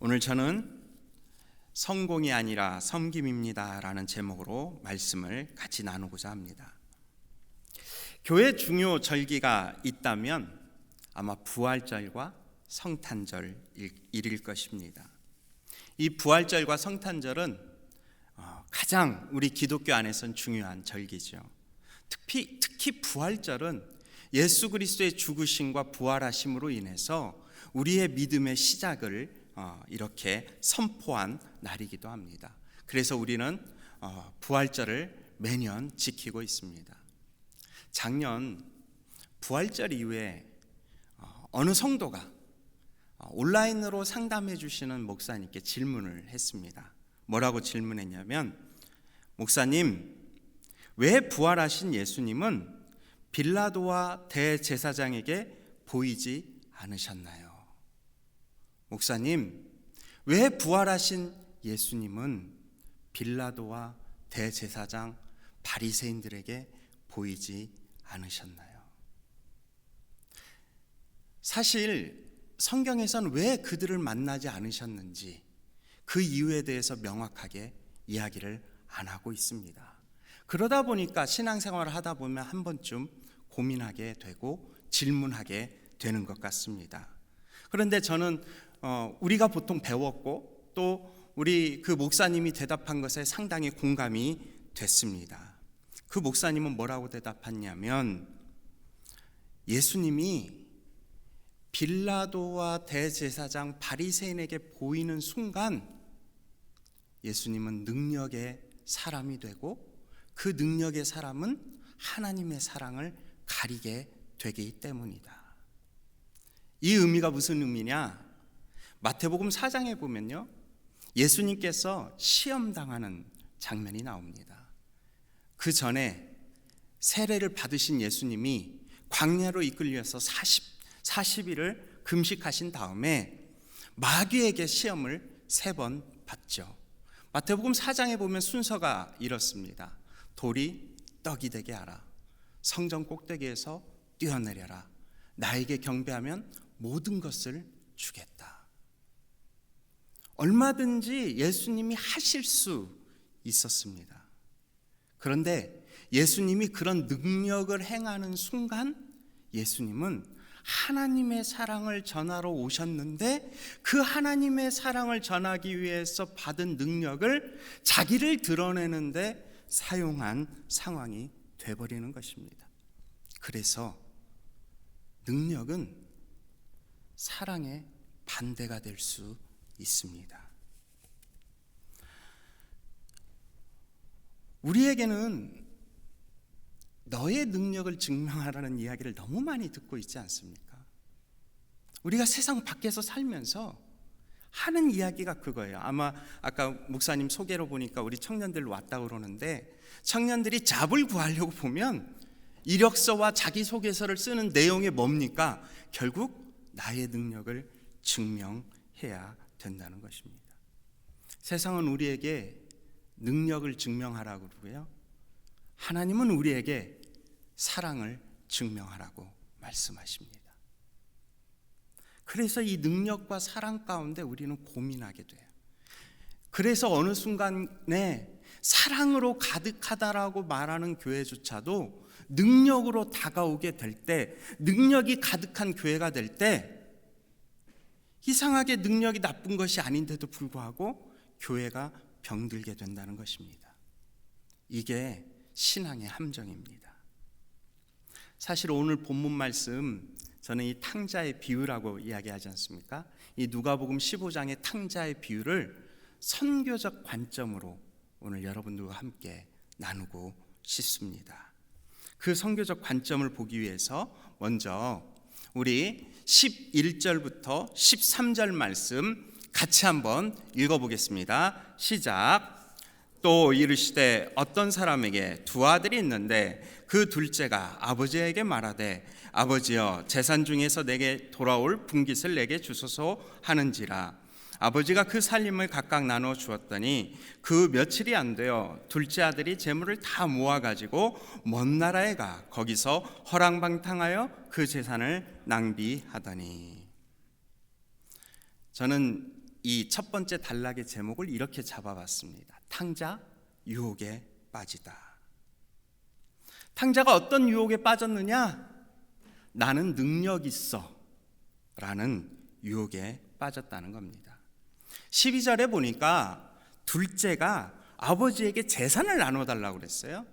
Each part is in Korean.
오늘 저는 성공이 아니라 섬김입니다 라는 제목으로 말씀을 같이 나누고자 합니다. 교회 중요 절기가 있다면 아마 부활절과 성탄절일 것입니다. 이 부활절과 성탄절은 가장 우리 기독교 안에선 중요한 절기죠. 특히 부활절은 예수 그리스도의 죽으심과 부활하심으로 인해서 우리의 믿음의 시작을 이렇게 선포한 날이기도 합니다. 그래서 우리는 부활절을 매년 지키고 있습니다. 작년 부활절 이후에 어느 성도가 온라인으로 상담해 주시는 목사님께 질문을 했습니다. 뭐라고 질문했냐면, 목사님, 왜 부활하신 예수님은 빌라도와 대제사장에게 보이지 않으셨나요? 목사님, 왜 부활하신 예수님은 빌라도와 대제사장, 바리새인들에게 보이지 않으셨나요? 사실 성경에서는 왜 그들을 만나지 않으셨는지 그 이유에 대해서 명확하게 이야기를 안 하고 있습니다. 그러다 보니까 신앙생활을 하다 보면 한 번쯤 고민하게 되고 질문하게 되는 것 같습니다. 그런데 저는 우리가 보통 배웠고 또 우리 그 목사님이 대답한 것에 상당히 공감이 됐습니다. 그 목사님은 뭐라고 대답했냐면, 예수님이 빌라도와 대제사장 바리새인에게 보이는 순간 예수님은 능력의 사람이 되고 그 능력의 사람은 하나님의 사랑을 가리게 되기 때문이다. 이 의미가 무슨 의미냐? 마태복음 4장에 보면요, 예수님께서 시험당하는 장면이 나옵니다. 그 전에 세례를 받으신 예수님이 광야로 이끌려서 40일을 금식하신 다음에 마귀에게 시험을 3번 받죠. 마태복음 4장에 보면 순서가 이렇습니다. 돌이 떡이 되게 하라. 성전 꼭대기에서 뛰어내려라. 나에게 경배하면 모든 것을 주겠다. 얼마든지 예수님이 하실 수 있었습니다. 그런데 예수님이 그런 능력을 행하는 순간 예수님은 하나님의 사랑을 전하러 오셨는데 그 하나님의 사랑을 전하기 위해서 받은 능력을 자기를 드러내는데 사용한 상황이 되어버리는 것입니다. 그래서 능력은 사랑의 반대가 될 수 있습니다. 우리에게는 너의 능력을 증명하라는 이야기를 너무 많이 듣고 있지 않습니까? 우리가 세상 밖에서 살면서 하는 이야기가 그거예요. 아마 아까 목사님 소개로 보니까 우리 청년들 왔다고 그러는데, 청년들이 잡을 구하려고 보면 이력서와 자기소개서를 쓰는 내용이 뭡니까? 결국 나의 능력을 증명해야 된다는 것입니다. 세상은 우리에게 능력을 증명하라고 그러고요, 하나님은 우리에게 사랑을 증명하라고 말씀하십니다. 그래서 이 능력과 사랑 가운데 우리는 고민하게 돼요. 그래서 어느 순간에 사랑으로 가득하다라고 말하는 교회조차도 능력으로 다가오게 될 때, 능력이 가득한 교회가 될 때 이상하게 능력이 나쁜 것이 아닌데도 불구하고 교회가 병들게 된다는 것입니다. 이게 신앙의 함정입니다. 사실 오늘 본문 말씀, 저는 이 탕자의 비유라고 이야기하지 않습니까? 이 누가복음 15장의 탕자의 비유를 선교적 관점으로 오늘 여러분들과 함께 나누고 싶습니다. 그 선교적 관점을 보기 위해서 먼저 우리 11절부터 13절 말씀 같이 한번 읽어보겠습니다. 시작. 또 이르시되 어떤 사람에게 2 아들이 있는데 그 둘째가 아버지에게 말하되 아버지여 재산 중에서 내게 돌아올 분깃을 내게 주소서 하는지라. 아버지가 그 살림을 각각 나누어 주었더니 그 며칠이 안 되어 둘째 아들이 재물을 다 모아가지고 먼 나라에 가 거기서 허랑방탕하여 그 재산을 낭비하더니. 저는 이 첫 번째 단락의 제목을 이렇게 잡아봤습니다. 탕자 유혹에 빠지다. 탕자가 어떤 유혹에 빠졌느냐? 나는 능력 있어 라는 유혹에 빠졌다는 겁니다. 12절에 보니까 둘째가 아버지에게 재산을 나눠달라고 그랬어요.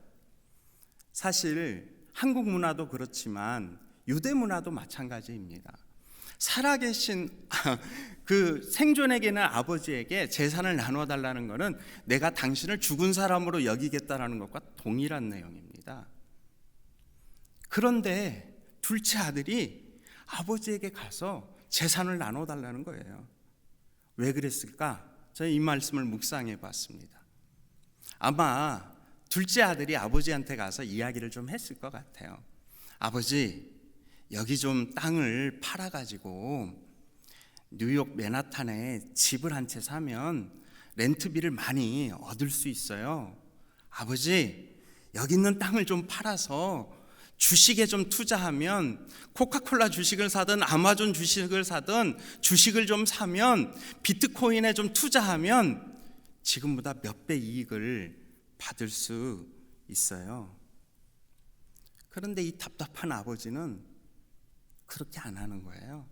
사실 한국 문화도 그렇지만 유대 문화도 마찬가지입니다. 살아계신 그 생존에 계는 아버지에게 재산을 나눠달라는 것은 내가 당신을 죽은 사람으로 여기겠다라는 것과 동일한 내용입니다. 그런데 둘째 아들이 아버지에게 가서 재산을 나눠달라는 거예요. 왜 그랬을까? 저는 이 말씀을 묵상해 봤습니다. 아마 둘째 아들이 아버지한테 가서 이야기를 좀 했을 것 같아요. 아버지, 여기 좀 땅을 팔아가지고 뉴욕 맨하탄에 집을 한 채 사면 렌트비를 많이 얻을 수 있어요. 아버지, 여기 있는 땅을 좀 팔아서 주식에 좀 투자하면 코카콜라 주식을 사든 아마존 주식을 사든 주식을 좀 사면 비트코인에 좀 투자하면 지금보다 몇 배 이익을 받을 수 있어요. 그런데 이 답답한 아버지는 그렇게 안 하는 거예요.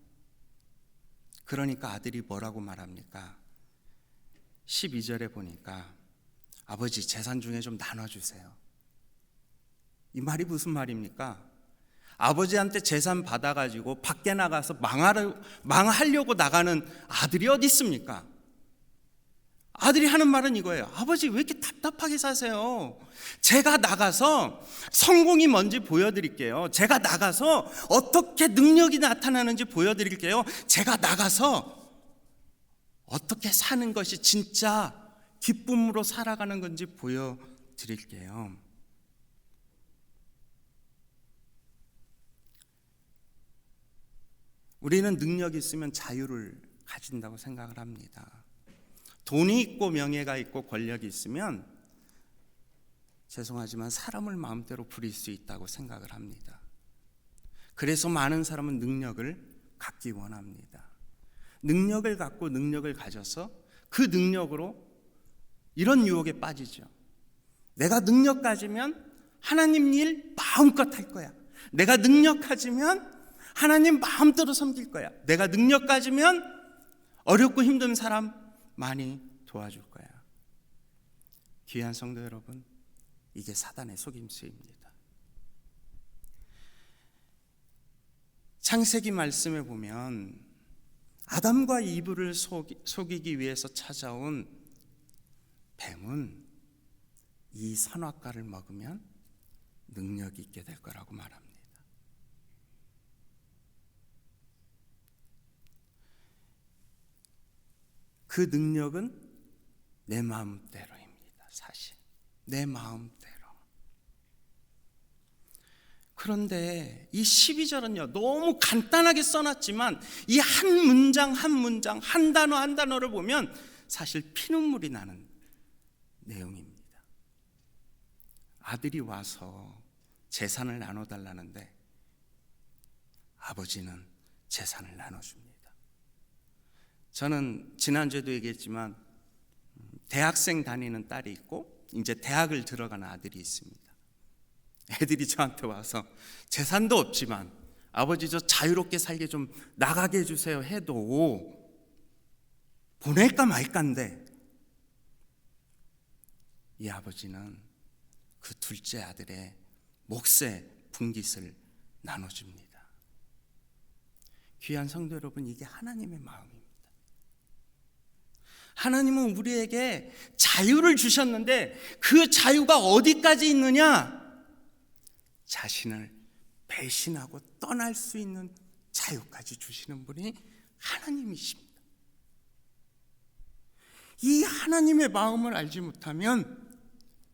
그러니까 아들이 뭐라고 말합니까? 12절에 보니까 아버지 재산 중에 좀 나눠주세요. 이 말이 무슨 말입니까? 아버지한테 재산 받아가지고 밖에 나가서 망하려고 나가는 아들이 어디 있습니까? 아들이 하는 말은 이거예요. 아버지 왜 이렇게 답답하게 사세요? 제가 나가서 성공이 뭔지 보여드릴게요. 제가 나가서 어떻게 능력이 나타나는지 보여드릴게요. 제가 나가서 어떻게 사는 것이 진짜 기쁨으로 살아가는 건지 보여드릴게요. 우리는 능력이 있으면 자유를 가진다고 생각을 합니다. 돈이 있고 명예가 있고 권력이 있으면 죄송하지만 사람을 마음대로 부릴 수 있다고 생각을 합니다. 그래서 많은 사람은 능력을 갖기 원합니다. 능력을 갖고 능력을 가져서 그 능력으로 이런 유혹에 빠지죠. 내가 능력 가지면 하나님 일 마음껏 할 거야. 내가 능력 가지면 하나님 마음대로 섬길 거야. 내가 능력 가지면 어렵고 힘든 사람 많이 도와줄 거야. 귀한 성도 여러분, 이게 사단의 속임수입니다. 창세기 말씀에 보면 아담과 이브를 속이기 위해서 찾아온 뱀은 이 선악과를 먹으면 능력이 있게 될 거라고 말합니다. 그 능력은 내 마음대로입니다. 사실 내 마음대로. 그런데 이 12절은요 너무 간단하게 써놨지만 이 한 문장 한 문장 한 단어 한 단어를 보면 사실 피눈물이 나는 내용입니다. 아들이 와서 재산을 나눠달라는데 아버지는 재산을 나눠줍니다. 저는 지난주에도 얘기했지만 대학생 다니는 딸이 있고 이제 대학을 들어가는 아들이 있습니다. 애들이 저한테 와서 재산도 없지만 아버지 저 자유롭게 살게 좀 나가게 해주세요 해도 보낼까 말까인데 이 아버지는 그 둘째 아들의 몫의 분깃을 나눠줍니다. 귀한 성도 여러분, 이게 하나님의 마음입니다. 하나님은 우리에게 자유를 주셨는데 그 자유가 어디까지 있느냐? 자신을 배신하고 떠날 수 있는 자유까지 주시는 분이 하나님이십니다. 이 하나님의 마음을 알지 못하면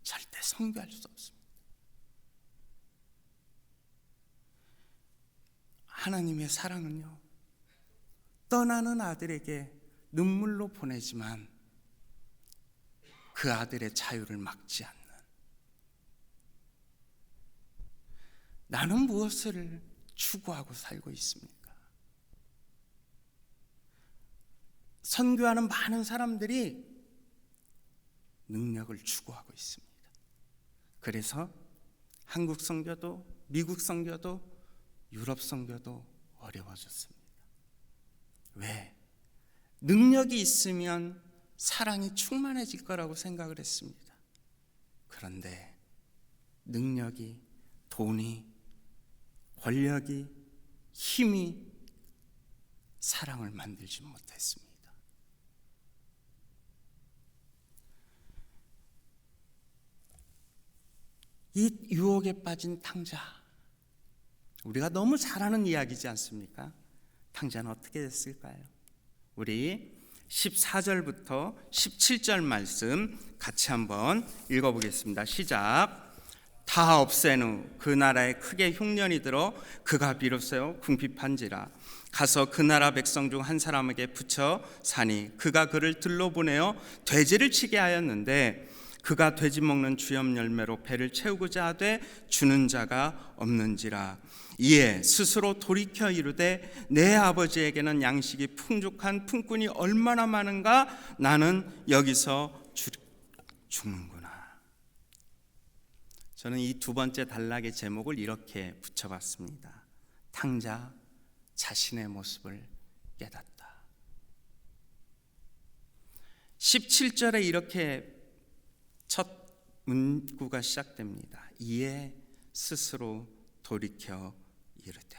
절대 성교할 수 없습니다. 하나님의 사랑은요, 떠나는 아들에게 눈물로 보내지만 그 아들의 자유를 막지 않는, 나는 무엇을 추구하고 살고 있습니까? 선교하는 많은 사람들이 능력을 추구하고 있습니다. 그래서 한국 선교도, 미국 선교도, 유럽 선교도 어려워졌습니다. 왜? 능력이 있으면 사랑이 충만해질 거라고 생각을 했습니다. 그런데 능력이, 돈이, 권력이, 힘이 사랑을 만들지 못했습니다. 이 유혹에 빠진 탕자, 우리가 너무 잘 아는 이야기지 않습니까? 탕자는 어떻게 됐을까요? 우리 14절부터 17절 말씀 같이 한번 읽어보겠습니다. 시작. 다 없앤 후 그 나라에 크게 흉년이 들어 그가 비로소 궁핍한지라. 가서 그 나라 백성 중 한 사람에게 붙여 사니 그가 그를 들러 보내어 돼지를 치게 하였는데 그가 돼지 먹는 주염 열매로 배를 채우고자 하되 주는 자가 없는지라. 이에 스스로 돌이켜 이르되 내 아버지에게는 양식이 풍족한 품꾼이 얼마나 많은가. 나는 여기서 죽는구나. 저는 이 두 번째 단락의 제목을 이렇게 붙여봤습니다. 탕자 자신의 모습을 깨닫다. 17절에 이렇게 첫 문구가 시작됩니다. 이에 스스로 돌이켜 이르되.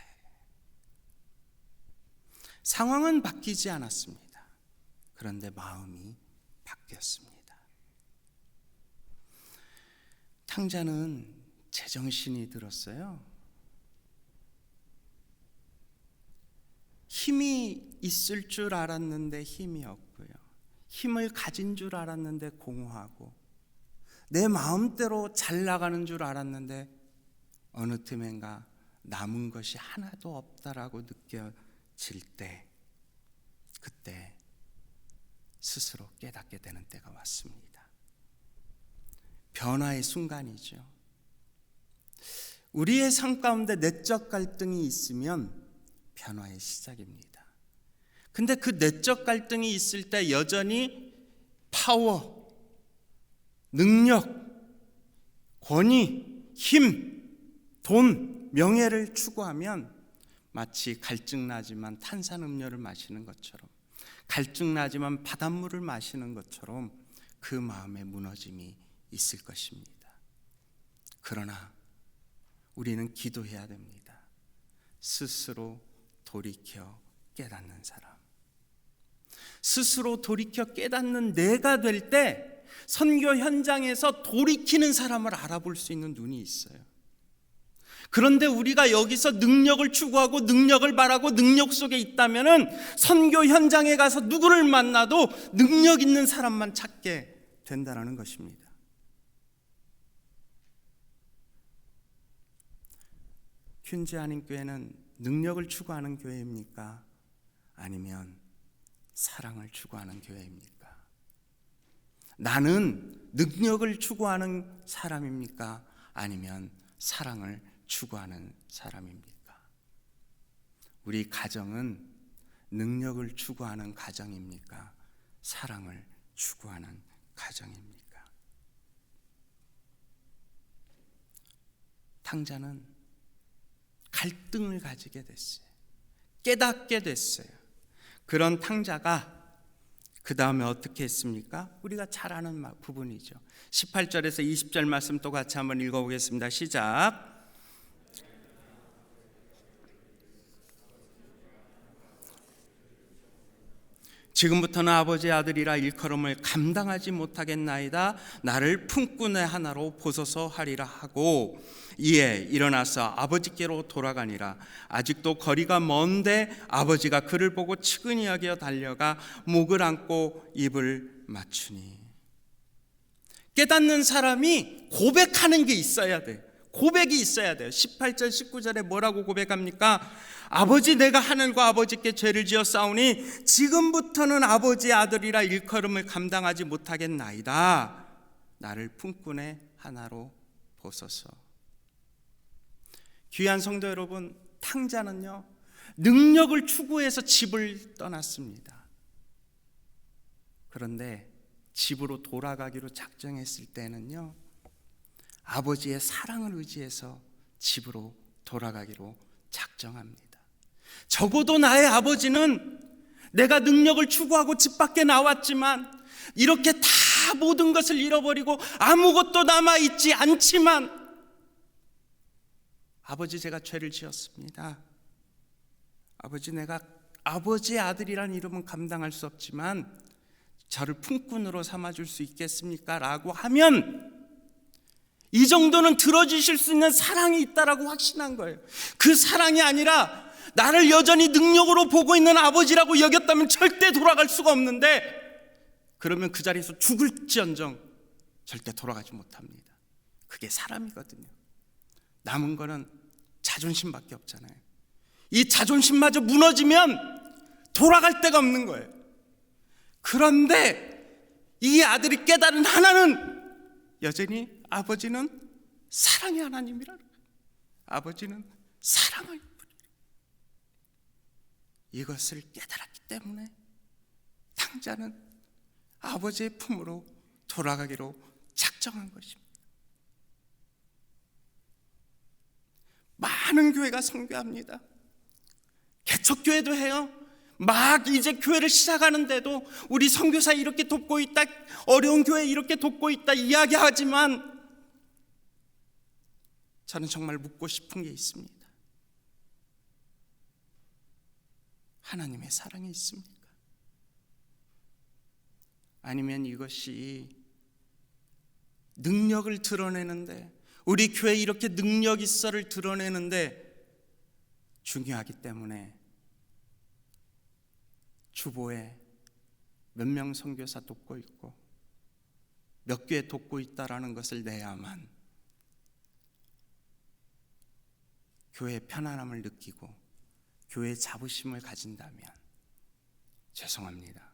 상황은 바뀌지 않았습니다. 그런데 마음이 바뀌었습니다. 탕자는 제정신이 들었어요. 힘이 있을 줄 알았는데 힘이 없고요. 힘을 가진 줄 알았는데 공허하고, 내 마음대로 잘 나가는 줄 알았는데 어느 틈엔가 남은 것이 하나도 없다라고 느껴질 때, 그때 스스로 깨닫게 되는 때가 왔습니다. 변화의 순간이죠. 우리의 삶 가운데 내적 갈등이 있으면 변화의 시작입니다. 근데 그 내적 갈등이 있을 때 여전히 파워, 능력, 권위, 힘, 돈, 명예를 추구하면 마치 갈증나지만 탄산음료를 마시는 것처럼, 갈증나지만 바닷물을 마시는 것처럼 그 마음의 무너짐이 있을 것입니다. 그러나 우리는 기도해야 됩니다. 스스로 돌이켜 깨닫는 사람, 스스로 돌이켜 깨닫는 내가 될 때 선교 현장에서 돌이키는 사람을 알아볼 수 있는 눈이 있어요. 그런데 우리가 여기서 능력을 추구하고 능력을 바라고 능력 속에 있다면은 선교 현장에 가서 누구를 만나도 능력 있는 사람만 찾게 된다는 것입니다. 퀸즈 한인교회는 능력을 추구하는 교회입니까? 아니면 사랑을 추구하는 교회입니까? 나는 능력을 추구하는 사람입니까? 아니면 사랑을 추구하는 사람입니까? 우리 가정은 능력을 추구하는 가정입니까? 사랑을 추구하는 가정입니까? 탕자는 갈등을 가지게 됐어요. 깨닫게 됐어요. 그런 탕자가 그 다음에 어떻게 했습니까? 우리가 잘 아는 부분이죠. 18절에서 20절 말씀 또 같이 한번 읽어보겠습니다. 시작. 지금부터는 아버지의 아들이라 일컬음을 감당하지 못하겠나이다. 나를 품꾼의 하나로 보소서 하리라 하고, 이에 일어나서 아버지께로 돌아가니라. 아직도 거리가 먼데 아버지가 그를 보고 측은히 여겨 달려가 목을 안고 입을 맞추니. 깨닫는 사람이 고백하는 게 있어야 돼. 고백이 있어야 돼요. 18절 19절에 뭐라고 고백합니까? 아버지, 내가 하늘과 아버지께 죄를 지어 싸우니 지금부터는 아버지의 아들이라 일컬음을 감당하지 못하겠나이다. 나를 품꾼의 하나로 보소서. 귀한 성도 여러분, 탕자는요 능력을 추구해서 집을 떠났습니다. 그런데 집으로 돌아가기로 작정했을 때는요, 아버지의 사랑을 의지해서 집으로 돌아가기로 작정합니다. 적어도 나의 아버지는 내가 능력을 추구하고 집 밖에 나왔지만 이렇게 다 모든 것을 잃어버리고 아무것도 남아있지 않지만, 아버지, 제가 죄를 지었습니다. 아버지, 내가 아버지의 아들이란 이름은 감당할 수 없지만 저를 품꾼으로 삼아줄 수 있겠습니까? 라고 하면 이 정도는 들어주실 수 있는 사랑이 있다라고 확신한 거예요. 그 사랑이 아니라 나를 여전히 능력으로 보고 있는 아버지라고 여겼다면 절대 돌아갈 수가 없는데, 그러면 그 자리에서 죽을지언정 절대 돌아가지 못합니다. 그게 사람이거든요. 남은 거는 자존심밖에 없잖아요. 이 자존심마저 무너지면 돌아갈 데가 없는 거예요. 그런데 이 아들이 깨달은 하나는 여전히 아버지는 사랑의 하나님이라는 거예요. 아버지는 사랑을 뿐이라. 이것을 깨달았기 때문에 탕자는 아버지의 품으로 돌아가기로 작정한 것입니다. 많은 교회가 선교합니다. 개척교회도 해요. 막 이제 교회를 시작하는데도 우리 선교사 이렇게 돕고 있다, 어려운 교회 이렇게 돕고 있다 이야기하지만, 저는 정말 묻고 싶은 게 있습니다. 하나님의 사랑이 있습니까? 아니면 이것이 능력을 드러내는데, 우리 교회 이렇게 능력 있어를 드러내는데 중요하기 때문에 주보에 몇 명 선교사 돕고 있고 몇 교회 돕고 있다라는 것을 내야만 교회의 편안함을 느끼고 교회의 자부심을 가진다면 죄송합니다.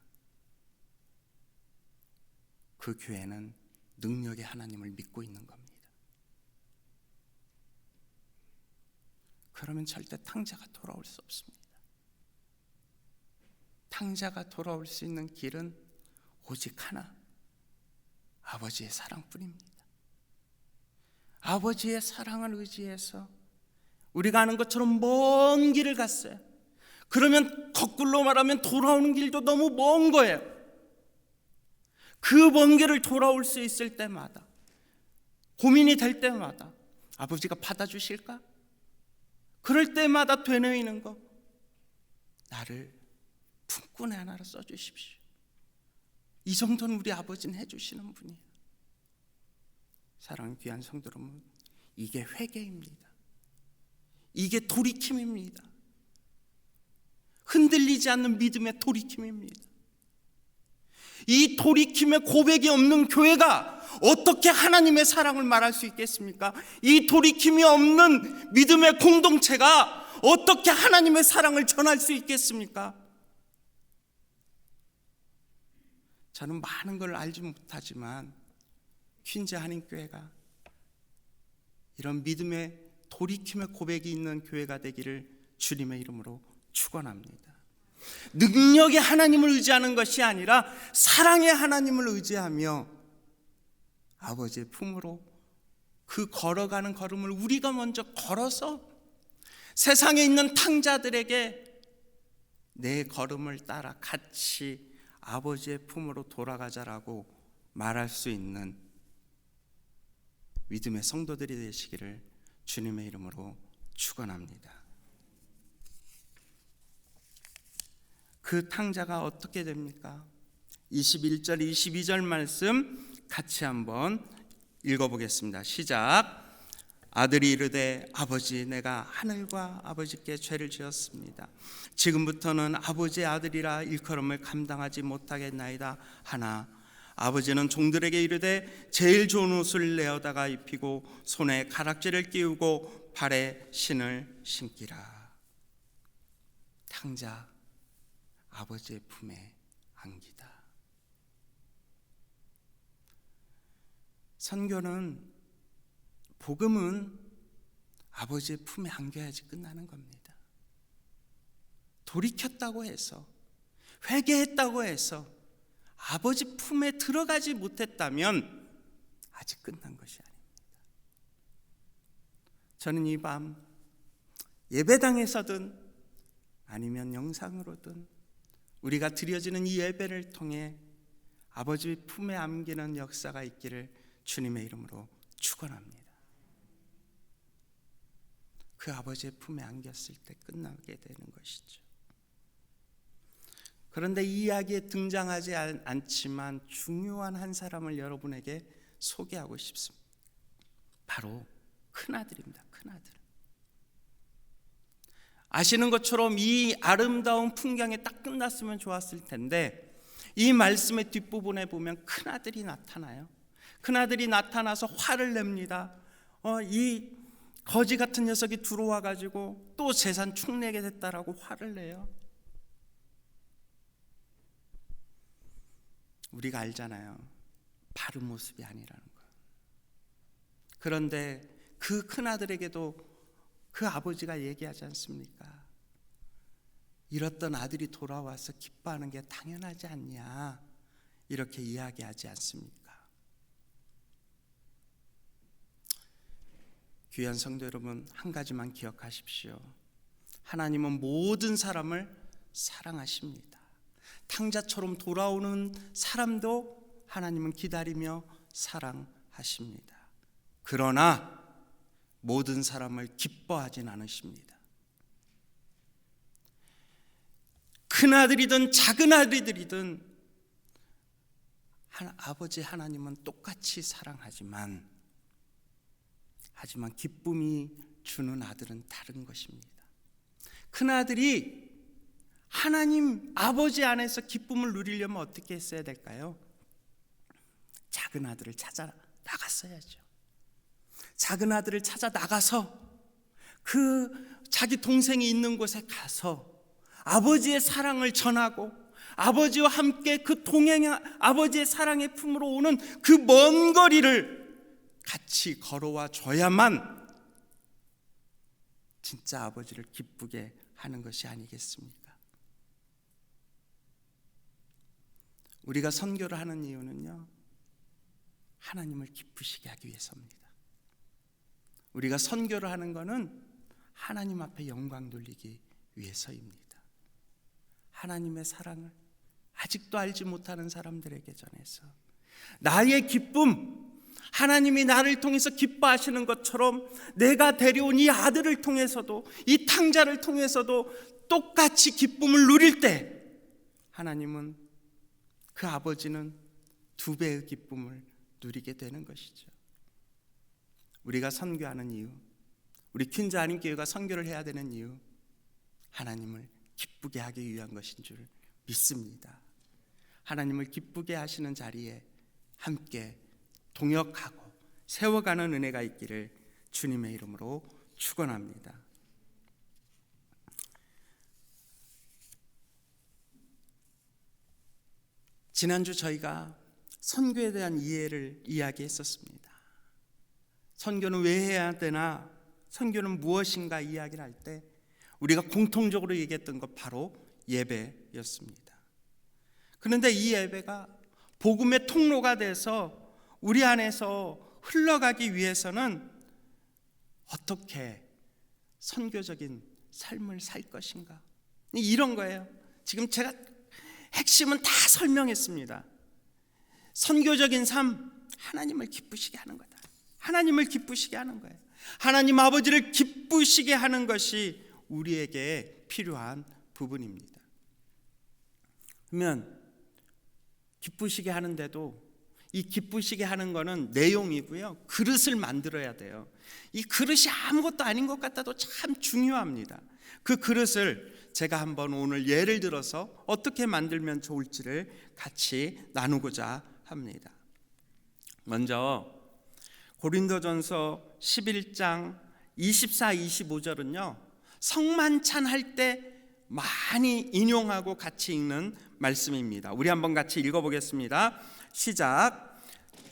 그 교회는 능력의 하나님을 믿고 있는 겁니다. 그러면 절대 탕자가 돌아올 수 없습니다. 탕자가 돌아올 수 있는 길은 오직 하나, 아버지의 사랑뿐입니다. 아버지의 사랑을 의지해서 우리가 아는 것처럼 먼 길을 갔어요. 그러면 거꾸로 말하면 돌아오는 길도 너무 먼 거예요. 그 먼 길을 돌아올 수 있을 때마다, 고민이 될 때마다 아버지가 받아주실까? 그럴 때마다 되뇌이는 거, 나를 품꾼의 하나로 써주십시오. 이 정도는 우리 아버지는 해주시는 분이에요. 사랑하는 귀한 성도 여러분, 이게 회개입니다. 이게 돌이킴입니다. 흔들리지 않는 믿음의 돌이킴입니다. 이 돌이킴의 고백이 없는 교회가 어떻게 하나님의 사랑을 말할 수 있겠습니까? 이 돌이킴이 없는 믿음의 공동체가 어떻게 하나님의 사랑을 전할 수 있겠습니까? 저는 많은 걸 알지 못하지만 퀸즈 한인교회가 이런 믿음의 돌이킴의 고백이 있는 교회가 되기를 주님의 이름으로 축원합니다. 능력의 하나님을 의지하는 것이 아니라 사랑의 하나님을 의지하며 아버지의 품으로 그 걸어가는 걸음을 우리가 먼저 걸어서 세상에 있는 탕자들에게 내 걸음을 따라 같이 아버지의 품으로 돌아가자라고 말할 수 있는 믿음의 성도들이 되시기를 주님의 이름으로 축원합니다. 그 탕자가 어떻게 됩니까? 21절 22절 말씀 같이 한번 읽어보겠습니다. 시작. 아들이 이르되 아버지, 내가 하늘과 아버지께 죄를 지었습니다. 지금부터는 아버지의 아들이라 일컬음을 감당하지 못하겠나이다 하나 아버지는 종들에게 이르되 제일 좋은 옷을 내어다가 입히고 손에 가락지를 끼우고 발에 신을 신기라. 탕자 아버지의 품에 안기다. 선교는, 복음은 아버지의 품에 안겨야지 끝나는 겁니다. 돌이켰다고 해서, 회개했다고 해서 아버지 품에 들어가지 못했다면 아직 끝난 것이 아닙니다. 저는 이 밤 예배당에서든 아니면 영상으로든 우리가 드려지는 이 예배를 통해 아버지 품에 안기는 역사가 있기를 주님의 이름으로 축원합니다. 그 아버지의 품에 안겼을 때 끝나게 되는 것이죠. 그런데 이 이야기에 등장하지 않지만 중요한 한 사람을 여러분에게 소개하고 싶습니다. 바로 큰아들입니다. 큰아들. 아시는 것처럼 이 아름다운 풍경이 딱 끝났으면 좋았을 텐데 이 말씀의 뒷부분에 보면 큰아들이 나타나요. 큰아들이 나타나서 화를 냅니다. 이 거지 같은 녀석이 들어와 가지고 또 재산 축내게 됐다라고 화를 내요. 우리가 알잖아요. 바른 모습이 아니라는 거. 그런데 그 큰아들에게도 그 아버지가 얘기하지 않습니까? 잃었던 아들이 돌아와서 기뻐하는 게 당연하지 않냐, 이렇게 이야기하지 않습니까? 귀한 성도 여러분, 한 가지만 기억하십시오. 하나님은 모든 사람을 사랑하십니다. 탕자처럼 돌아오는 사람도 하나님은 기다리며 사랑하십니다. 그러나 모든 사람을 기뻐하진 않으십니다. 큰아들이든 작은아들이든 아버지 하나님은 똑같이 사랑하지만 하지만 기쁨이 주는 아들은 다른 것입니다. 큰아들이 하나님 아버지 안에서 기쁨을 누리려면 어떻게 했어야 될까요? 작은 아들을 찾아 나갔어야죠. 작은 아들을 찾아 나가서 그 자기 동생이 있는 곳에 가서 아버지의 사랑을 전하고 아버지와 함께 그 아버지의 사랑의 품으로 오는 그 먼 거리를 같이 걸어와 줘야만 진짜 아버지를 기쁘게 하는 것이 아니겠습니까? 우리가 선교를 하는 이유는요, 하나님을 기쁘시게 하기 위해서입니다. 우리가 선교를 하는 것은 하나님 앞에 영광 돌리기 위해서입니다. 하나님의 사랑을 아직도 알지 못하는 사람들에게 전해서 나의 기쁨, 하나님이 나를 통해서 기뻐하시는 것처럼 내가 데려온 이 아들을 통해서도, 이 탕자를 통해서도 똑같이 기쁨을 누릴 때 하나님은, 그 아버지는 2배의 기쁨을 누리게 되는 것이죠. 우리가 선교하는 이유, 우리 퀸즈 한인교회가 선교를 해야 되는 이유, 하나님을 기쁘게 하기 위한 것인 줄 믿습니다. 하나님을 기쁘게 하시는 자리에 함께 동역하고 세워가는 은혜가 있기를 주님의 이름으로 축원합니다. 지난주 저희가 선교에 대한 이해를 이야기했었습니다. 선교는 왜 해야 되나, 선교는 무엇인가 이야기를 할 때 우리가 공통적으로 얘기했던 것 바로 예배였습니다. 그런데 이 예배가 복음의 통로가 돼서 우리 안에서 흘러가기 위해서는 어떻게 선교적인 삶을 살 것인가, 이런 거예요. 지금 제가 핵심은 다 설명했습니다. 선교적인 삶, 하나님을 기쁘시게 하는 거다. 하나님을 기쁘시게 하는 거예요. 하나님 아버지를 기쁘시게 하는 것이 우리에게 필요한 부분입니다. 그러면 기쁘시게 하는데도 이 기쁘시게 하는 거는 내용이고요, 그릇을 만들어야 돼요. 이 그릇이 아무것도 아닌 것 같아도 참 중요합니다. 그 그릇을 제가 한번 오늘 예를 들어서 어떻게 만들면 좋을지를 같이 나누고자 합니다. 먼저 고린도전서 11장 24, 25절은요 성만찬 할 때 많이 인용하고 같이 읽는 말씀입니다. 우리 한번 같이 읽어보겠습니다. 시작.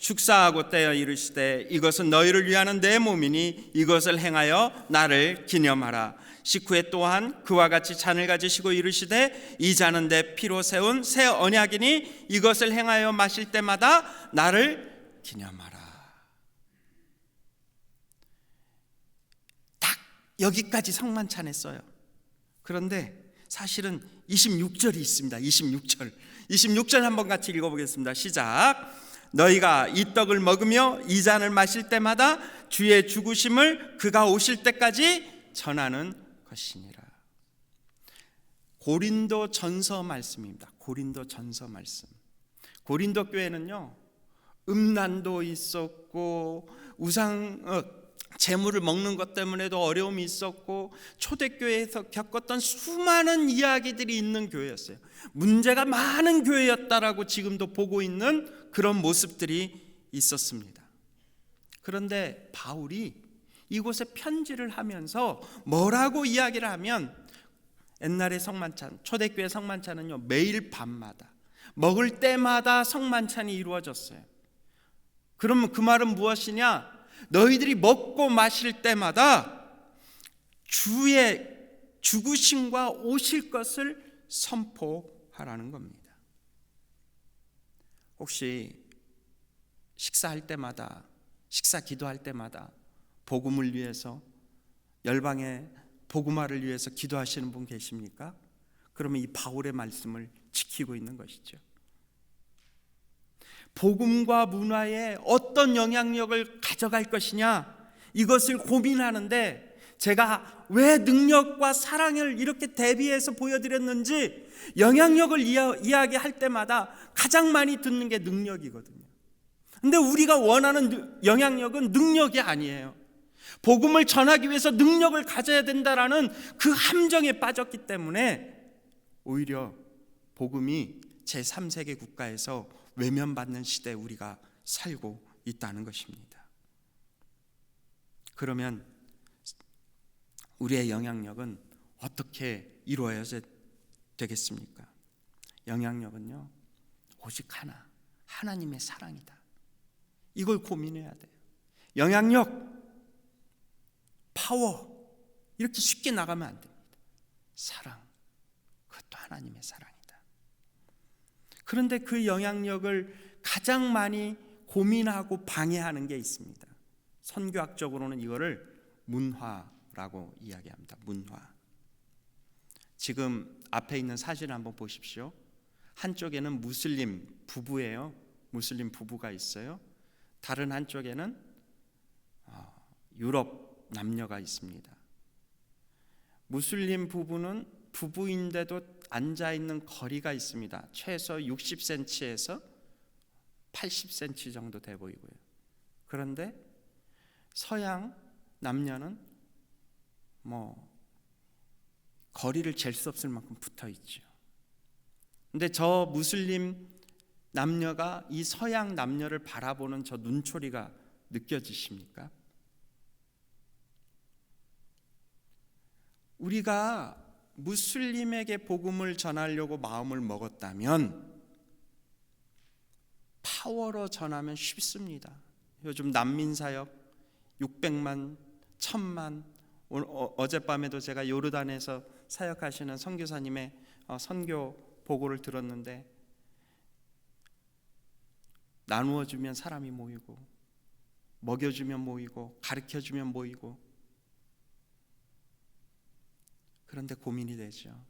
축사하고 떼어 이르시되 이것은 너희를 위하는 내 몸이니 이것을 행하여 나를 기념하라. 식후에 또한 그와 같이 잔을 가지시고 이르시되 이 잔은 내 피로 세운 새 언약이니 이것을 행하여 마실 때마다 나를 기념하라. 딱 여기까지 성만찬했어요. 그런데 사실은 26절이 있습니다. 26절 한번 같이 읽어보겠습니다. 시작. 너희가 이 떡을 먹으며 이 잔을 마실 때마다 주의 죽으심을 그가 오실 때까지 전하는 것이니라. 고린도 전서 말씀입니다. 고린도 전서 말씀. 고린도 교회는요, 음란도 있었고 재물을 먹는 것 때문에도 어려움이 있었고 초대교회에서 겪었던 수많은 이야기들이 있는 교회였어요. 문제가 많은 교회였다라고 지금도 보고 있는 그런 모습들이 있었습니다. 그런데 바울이 이곳에 편지를 하면서 뭐라고 이야기를 하면, 옛날의 성만찬, 초대교회 성만찬은요, 매일 밤마다 먹을 때마다 성만찬이 이루어졌어요. 그러면 그 말은 무엇이냐? 너희들이 먹고 마실 때마다 주의 죽으심과 오실 것을 선포하라는 겁니다. 혹시 식사할 때마다, 식사 기도할 때마다 복음을 위해서, 열방의 복음화를 위해서 기도하시는 분 계십니까? 그러면 이 바울의 말씀을 지키고 있는 것이죠. 복음과 문화에 어떤 영향력을 가져갈 것이냐, 이것을 고민하는데 제가 왜 능력과 사랑을 이렇게 대비해서 보여드렸는지, 영향력을 이야기할 때마다 가장 많이 듣는 게 능력이거든요. 근데 우리가 원하는 영향력은 능력이 아니에요. 복음을 전하기 위해서 능력을 가져야 된다라는 그 함정에 빠졌기 때문에 오히려 복음이 제3세계 국가에서 외면받는 시대에 우리가 살고 있다는 것입니다. 그러면 우리의 영향력은 어떻게 이루어야 되겠습니까? 영향력은요, 오직 하나, 하나님의 사랑이다. 이걸 고민해야 돼요. 영향력, 파워, 이렇게 쉽게 나가면 안 됩니다. 사랑, 그것도 하나님의 사랑이다. 그런데 그 영향력을 가장 많이 고민하고 방해하는 게 있습니다. 선교학적으로는 이거를 문화라고 이야기합니다. 문화. 지금 앞에 있는 사진을 한번 보십시오. 한쪽에는 무슬림 부부예요. 무슬림 부부가 있어요. 다른 한쪽에는 유럽 남녀가 있습니다. 무슬림 부부는 부부인데도 앉아있는 거리가 있습니다. 최소 60cm에서 80cm 정도 돼 보이고요. 그런데 서양 남녀는 거리를 잴 수 없을 만큼 붙어 있죠. 근데 저 무슬림 남녀가 이 서양 남녀를 바라보는 저 눈초리가 느껴지십니까? 우리가 무슬림에게 복음을 전하려고 마음을 먹었다면 파워로 전하면 쉽습니다. 요즘 난민사역 600만, 1000만, 어젯밤에도 제가 요르단에서 사역하시는 선교사님의 선교 보고를 들었는데, 나누어주면 사람이 모이고, 먹여주면 모이고, 가르쳐주면 모이고. 그런데 고민이 되죠.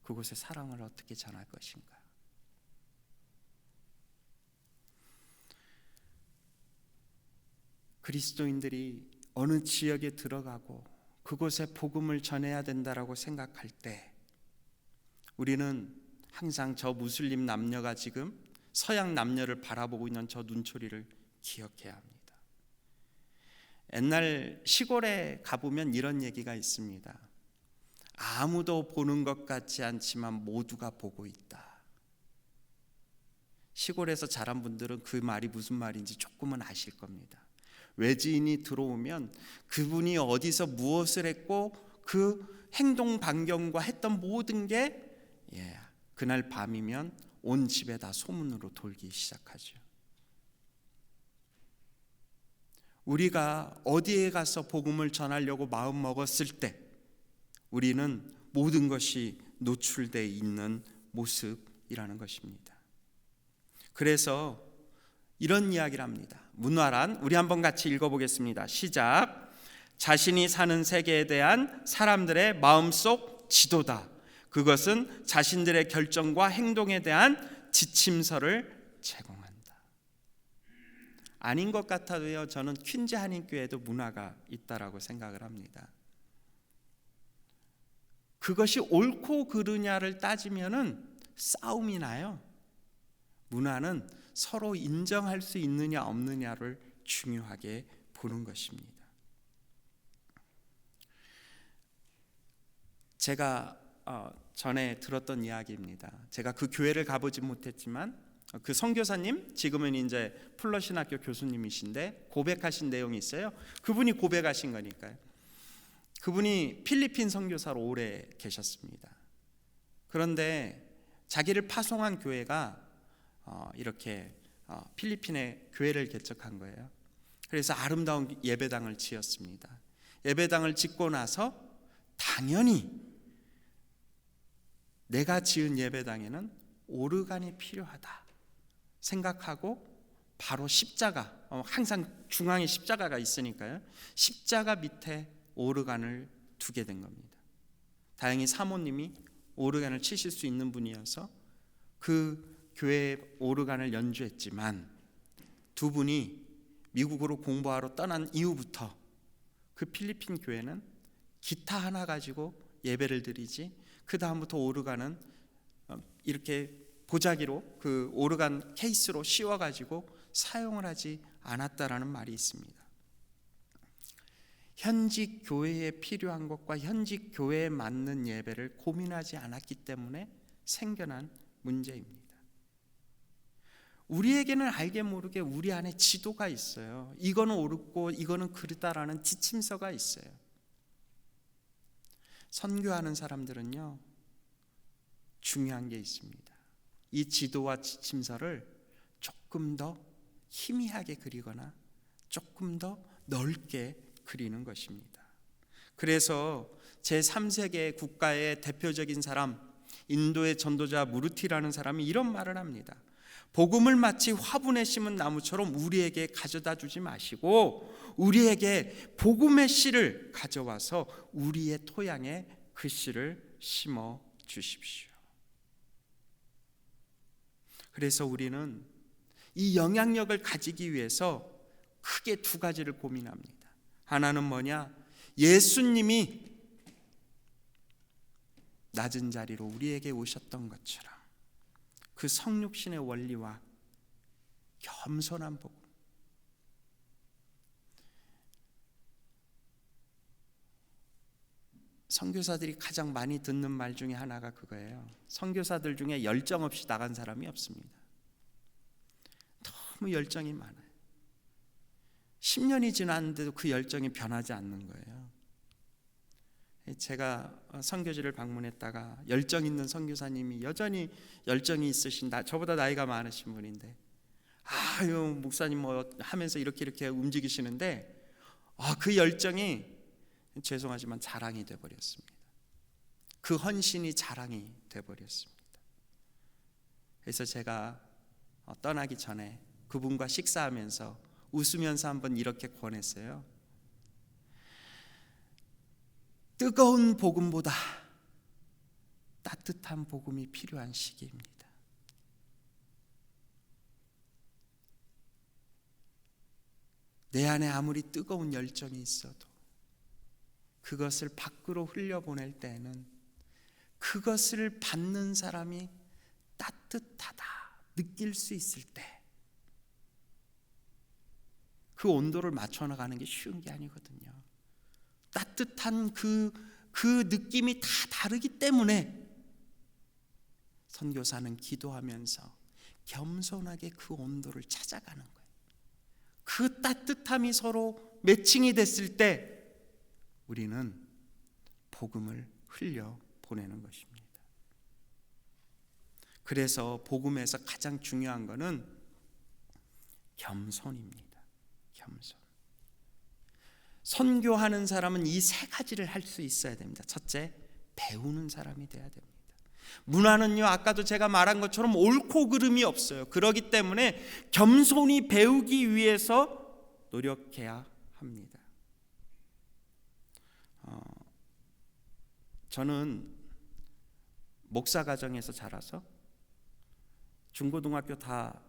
그곳에 사랑을 어떻게 전할 것인가? 그리스도인들이 어느 지역에 들어가고 그곳에 복음을 전해야 된다라고 생각할 때 우리는 항상 저 무슬림 남녀가 지금 서양 남녀를 바라보고 있는 저 눈초리를 기억해야 합니다. 옛날 시골에 가보면 이런 얘기가 있습니다. 아무도 보는 것 같지 않지만 모두가 보고 있다. 시골에서 자란 분들은 그 말이 무슨 말인지 조금은 아실 겁니다. 외지인이 들어오면 그분이 어디서 무엇을 했고 그 행동 반경과 했던 모든 게 그날 밤이면 온 집에 다 소문으로 돌기 시작하죠. 우리가 어디에 가서 복음을 전하려고 마음 먹었을 때 우리는 모든 것이 노출되어 있는 모습이라는 것입니다. 그래서 이런 이야기를 합니다. 문화란, 우리 한번 같이 읽어보겠습니다. 시작. 자신이 사는 세계에 대한 사람들의 마음속 지도다. 그것은 자신들의 결정과 행동에 대한 지침서를 제공한다. 아닌 것 같아도요, 저는 퀸즈 한인교회도 문화가 있다라고 생각을 합니다. 그것이 옳고 그르냐를 따지면은 싸움이 나요. 문화는 서로 인정할 수 있느냐 없느냐를 중요하게 보는 것입니다. 제가 전에 들었던 이야기입니다. 제가 그 교회를 가보지 못했지만 그 선교사님, 지금은 이제 플러신학교 교수님이신데 고백하신 내용이 있어요. 그분이 고백하신 거니까요. 그분이 필리핀 선교사로 오래 계셨습니다. 그런데 자기를 파송한 교회가 이렇게 필리핀에 교회를 개척한 거예요. 그래서 아름다운 예배당을 지었습니다. 예배당을 짓고 나서 당연히 내가 지은 예배당에는 오르간이 필요하다 생각하고 바로 십자가, 항상 중앙에 십자가가 있으니까요, 십자가 밑에 오르간을 두게 된 겁니다. 다행히 사모님이 오르간을 치실 수 있는 분이어서 그 교회에 오르간을 연주했지만 두 분이 미국으로 공부하러 떠난 이후부터 그 필리핀 교회는 기타 하나 가지고 예배를 드리지, 그 다음부터 오르간은 이렇게 보자기로 그 오르간 케이스로 씌워가지고 사용을 하지 않았다라는 말이 있습니다. 현직 교회에 필요한 것과 현직 교회에 맞는 예배를 고민하지 않았기 때문에 생겨난 문제입니다. 우리에게는 알게 모르게 우리 안에 지도가 있어요. 이거는 옳고 이거는 그르다라는 지침서가 있어요. 선교하는 사람들은요, 중요한 게 있습니다. 이 지도와 지침서를 조금 더 희미하게 그리거나 조금 더 넓게 그리는 것입니다. 그래서 제3세계 국가의 대표적인 사람, 인도의 전도자 무르티라는 사람이 이런 말을 합니다. 복음을 마치 화분에 심은 나무처럼 우리에게 가져다 주지 마시고 우리에게 복음의 씨를 가져와서 우리의 토양에 그 씨를 심어 주십시오. 그래서 우리는 이 영향력을 가지기 위해서 크게 두 가지를 고민합니다. 하나는 뭐냐? 예수님이 낮은 자리로 우리에게 오셨던 것처럼 그 성육신의 원리와 겸손한 복음, 선교사들이 가장 많이 듣는 말 중에 하나가 그거예요. 선교사들 중에 열정 없이 나간 사람이 없습니다. 너무 열정이 많아요. 10년이 지났는데도 그 열정이 변하지 않는 거예요. 제가 선교지를 방문했다가 열정 있는 선교사님이 여전히 열정이 있으신, 저보다 나이가 많으신 분인데, 아유 목사님 뭐 하면서 이렇게 움직이시는데 그 열정이 죄송하지만 자랑이 돼버렸습니다. 그 헌신이 자랑이 돼버렸습니다. 그래서 제가 떠나기 전에 그분과 식사하면서 웃으면서 한번 이렇게 권했어요. 뜨거운 복음보다 따뜻한 복음이 필요한 시기입니다. 내 안에 아무리 뜨거운 열정이 있어도 그것을 밖으로 흘려보낼 때에는 그것을 받는 사람이 따뜻하다 느낄 수 있을 때 그 온도를 맞춰나가는 게 쉬운 게 아니거든요. 따뜻한 그 느낌이 다 다르기 때문에 선교사는 기도하면서 겸손하게 그 온도를 찾아가는 거예요. 그 따뜻함이 서로 매칭이 됐을 때 우리는 복음을 흘려 보내는 것입니다. 그래서 복음에서 가장 중요한 것은 겸손입니다. 겸손. 선교하는 사람은 이 세 가지를 할 수 있어야 됩니다. 첫째, 배우는 사람이 돼야 됩니다. 문화는요, 아까도 제가 말한 것처럼 옳고 그름이 없어요. 그렇기 때문에 겸손히 배우기 위해서 노력해야 합니다. 저는 목사 가정에서 자라서 중고등학교 다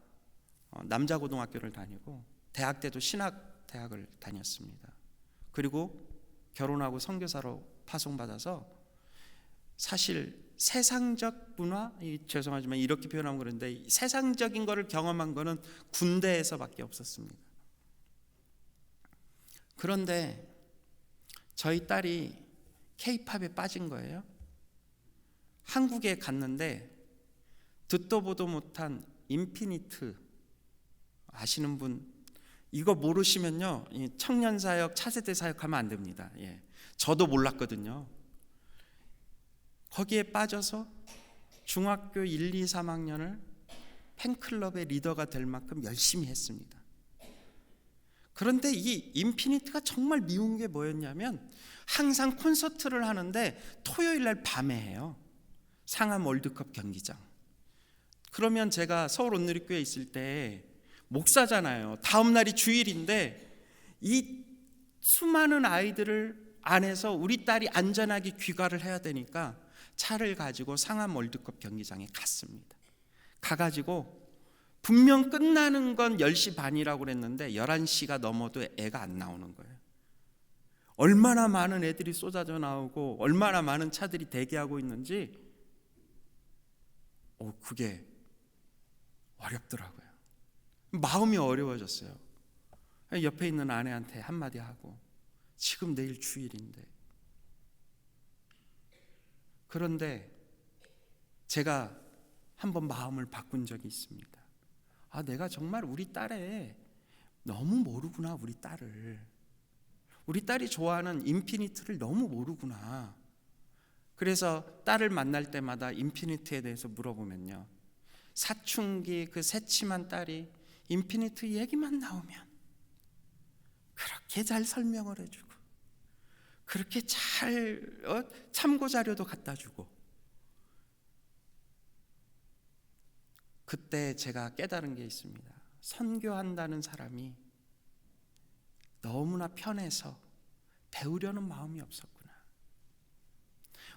남자 고등학교를 다니고 대학 때도 신학 대학을 다녔습니다. 그리고 결혼하고 선교사로 파송받아서 사실 세상적 문화, 죄송하지만 이렇게 표현하면 그런데 세상적인 거를 경험한 거는 군대에서밖에 없었습니다. 그런데 저희 딸이 K-팝에 빠진 거예요. 한국에 갔는데 듣도 보도 못한 인피니트 아시는 분, 이거 모르시면요 청년사역, 차세대 사역하면 안 됩니다. 저도 몰랐거든요. 거기에 빠져서 중학교 1, 2, 3학년을 팬클럽의 리더가 될 만큼 열심히 했습니다. 그런데 이 인피니트가 정말 미운 게 뭐였냐면 항상 콘서트를 하는데 토요일 날 밤에 해요. 상암 월드컵 경기장. 그러면 제가 서울 온누리교회에 있을 때 목사잖아요. 다음 날이 주일인데 이 수많은 아이들을 안에서 우리 딸이 안전하게 귀가를 해야 되니까 차를 가지고 상암 월드컵 경기장에 갔습니다. 가가지고 분명 끝나는 건 10시 반이라고 그랬는데 11시가 넘어도 애가 안 나오는 거예요. 얼마나 많은 애들이 쏟아져 나오고 얼마나 많은 차들이 대기하고 있는지 그게 어렵더라고요. 마음이 어려워졌어요. 옆에 있는 아내한테 한마디 하고 지금 내일 주일인데. 그런데 제가 한번 마음을 바꾼 적이 있습니다. 내가 정말 우리 딸에 너무 모르구나. 우리 딸이 좋아하는 인피니트를 너무 모르구나. 그래서 딸을 만날 때마다 인피니트에 대해서 물어보면요, 사춘기 그 새침한 딸이 인피니트 얘기만 나오면 그렇게 잘 설명을 해주고 그렇게 잘 참고 자료도 갖다 주고. 그때 제가 깨달은 게 있습니다. 선교한다는 사람이 너무나 편해서 배우려는 마음이 없었구나.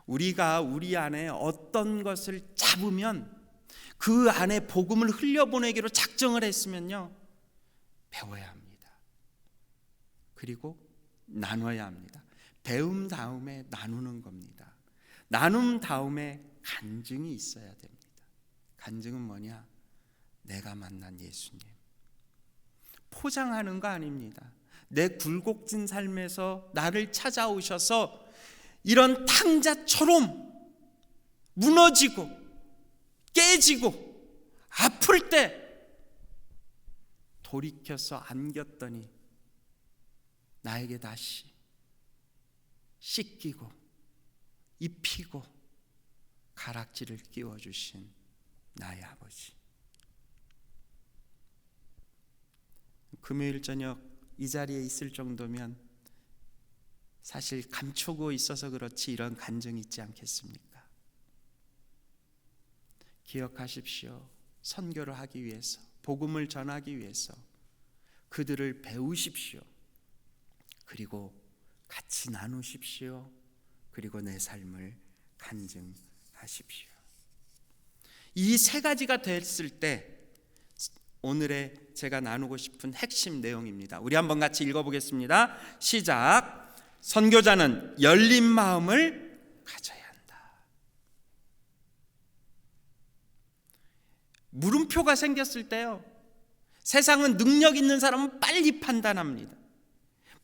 우리가 우리 안에 어떤 것을 잡으면 그 안에 복음을 흘려보내기로 작정을 했으면요, 배워야 합니다. 그리고 나눠야 합니다. 배움 다음에 나누는 겁니다. 나눔 다음에 간증이 있어야 됩니다. 간증은 뭐냐? 내가 만난 예수님. 포장하는 거 아닙니다. 내 굴곡진 삶에서 나를 찾아오셔서 이런 탕자처럼 무너지고 깨지고 아플 때 돌이켜서 안겼더니 나에게 다시 씻기고 입히고 가락지를 끼워주신 나의 아버지. 금요일 저녁 이 자리에 있을 정도면 사실 감추고 있어서 그렇지 이런 간증이 있지 않겠습니까? 기억하십시오. 선교를 하기 위해서, 복음을 전하기 위해서 그들을 배우십시오. 그리고 같이 나누십시오. 그리고 내 삶을 간증하십시오. 이 세 가지가 됐을 때 오늘의 제가 나누고 싶은 핵심 내용입니다. 우리 한번 같이 읽어보겠습니다. 시작. 선교자는 열린 마음을 가져야 한다. 물음표가 생겼을 때요, 세상은 능력 있는 사람은 빨리 판단합니다.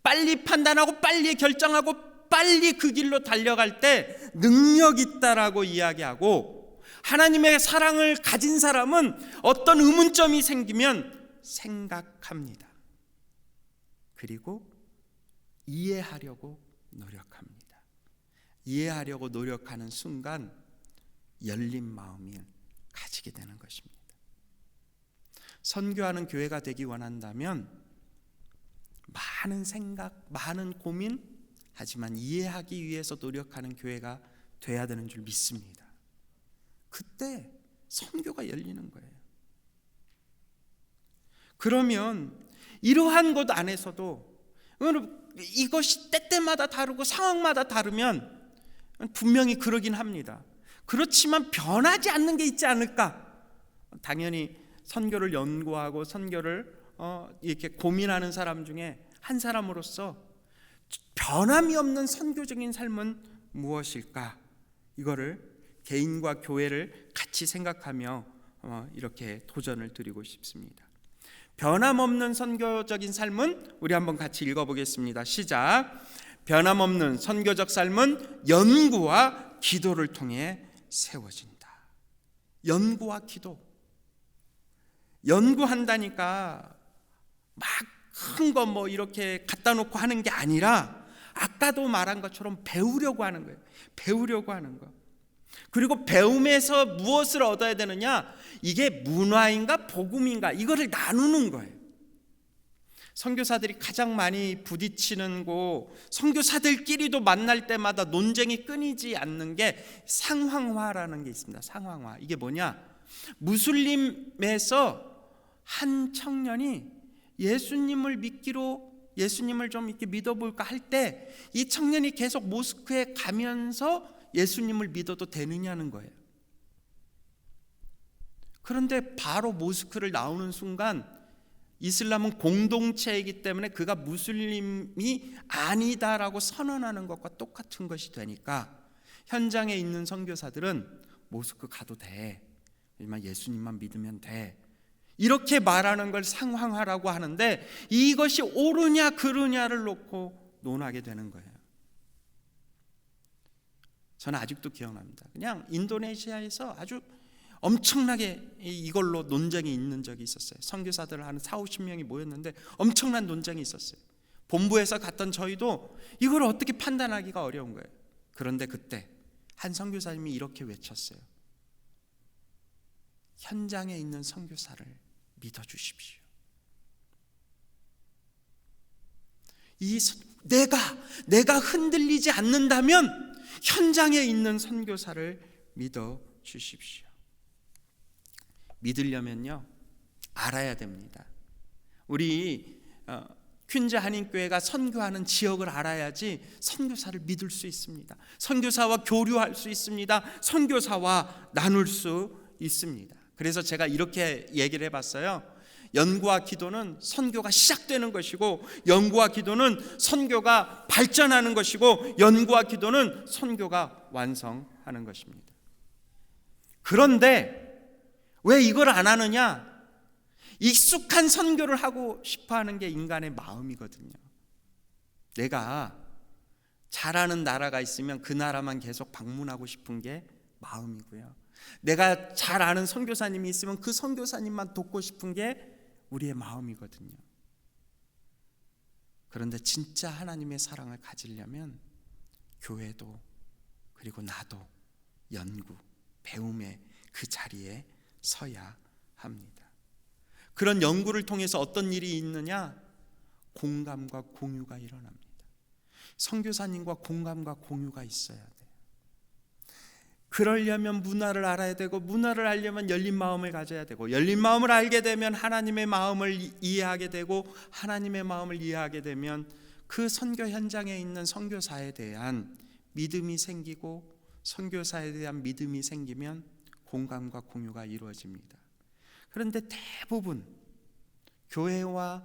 빨리 판단하고 빨리 결정하고 빨리 그 길로 달려갈 때 능력 있다라고 이야기하고, 하나님의 사랑을 가진 사람은 어떤 의문점이 생기면 생각합니다. 그리고 이해하려고 노력합니다. 이해하려고 노력하는 순간 열린 마음을 가지게 되는 것입니다. 선교하는 교회가 되기 원한다면 많은 생각, 많은 고민, 하지만 이해하기 위해서 노력하는 교회가 돼야 되는 줄 믿습니다. 그때 선교가 열리는 거예요. 그러면 이러한 것 안에서도 이것이 때때마다 다르고 상황마다 다르면 분명히 그러긴 합니다. 그렇지만 변하지 않는 게 있지 않을까? 당연히 선교를 연구하고 선교를 이렇게 고민하는 사람 중에 한 사람으로서 변함이 없는 선교적인 삶은 무엇일까? 이거를 개인과 교회를 같이 생각하며 이렇게 도전을 드리고 싶습니다. 변함없는 선교적인 삶은 우리 한번 같이 읽어보겠습니다. 시작. 변함없는 선교적 삶은 연구와 기도를 통해 세워진다. 연구와 기도. 연구한다니까 막 큰 거 뭐 이렇게 갖다 놓고 하는 게 아니라 아까도 말한 것처럼 배우려고 하는 거예요. 배우려고 하는 거. 그리고 배움에서 무엇을 얻어야 되느냐? 이게 문화인가 복음인가? 이거를 나누는 거예요. 선교사들이 가장 많이 부딪히는 곳, 선교사들끼리도 만날 때마다 논쟁이 끊이지 않는 게 상황화라는 게 있습니다. 상황화. 이게 뭐냐? 무슬림에서 한 청년이 예수님을 믿기로, 예수님을 좀 이렇게 믿어볼까 할 때 이 청년이 계속 모스크에 가면서 예수님을 믿어도 되느냐는 거예요. 그런데 바로 모스크를 나오는 순간 이슬람은 공동체이기 때문에 그가 무슬림이 아니다라고 선언하는 것과 똑같은 것이 되니까 현장에 있는 선교사들은 모스크 가도 돼, 하지만 예수님만 믿으면 돼, 이렇게 말하는 걸 상황화라고 하는데 이것이 옳으냐 그르냐를 놓고 논하게 되는 거예요. 저는 아직도 기억납니다. 그냥 인도네시아에서 아주 엄청나게 이걸로 논쟁이 있는 적이 있었어요. 선교사들 한 40-50명이 모였는데 엄청난 논쟁이 있었어요. 본부에서 갔던 저희도 이걸 어떻게 판단하기가 어려운 거예요. 그런데 그때 한 선교사님이 이렇게 외쳤어요. 현장에 있는 선교사를 믿어주십시오. 내가 흔들리지 않는다면 현장에 있는 선교사를 믿어주십시오. 믿으려면요, 알아야 됩니다. 우리 퀸즈 한인교회가 선교하는 지역을 알아야지 선교사를 믿을 수 있습니다. 선교사와 교류할 수 있습니다. 선교사와 나눌 수 있습니다. 그래서 제가 이렇게 얘기를 해봤어요. 연구와 기도는 선교가 시작되는 것이고, 연구와 기도는 선교가 발전하는 것이고, 연구와 기도는 선교가 완성하는 것입니다. 그런데 왜 이걸 안 하느냐? 익숙한 선교를 하고 싶어하는 게 인간의 마음이거든요. 내가 잘하는 나라가 있으면 그 나라만 계속 방문하고 싶은 게 마음이고요. 내가 잘 아는 선교사님이 있으면 그 선교사님만 돕고 싶은 게 우리의 마음이거든요. 그런데 진짜 하나님의 사랑을 가지려면 교회도 그리고 나도 연구, 배움의 그 자리에 서야 합니다. 그런 연구를 통해서 어떤 일이 있느냐? 공감과 공유가 일어납니다. 선교사님과 공감과 공유가 있어야 돼요. 그러려면 문화를 알아야 되고, 문화를 알려면 열린 마음을 가져야 되고, 열린 마음을 알게 되면 하나님의 마음을 이해하게 되고, 하나님의 마음을 이해하게 되면 그 선교 현장에 있는 선교사에 대한 믿음이 생기고, 선교사에 대한 믿음이 생기면 공감과 공유가 이루어집니다. 그런데 대부분 교회와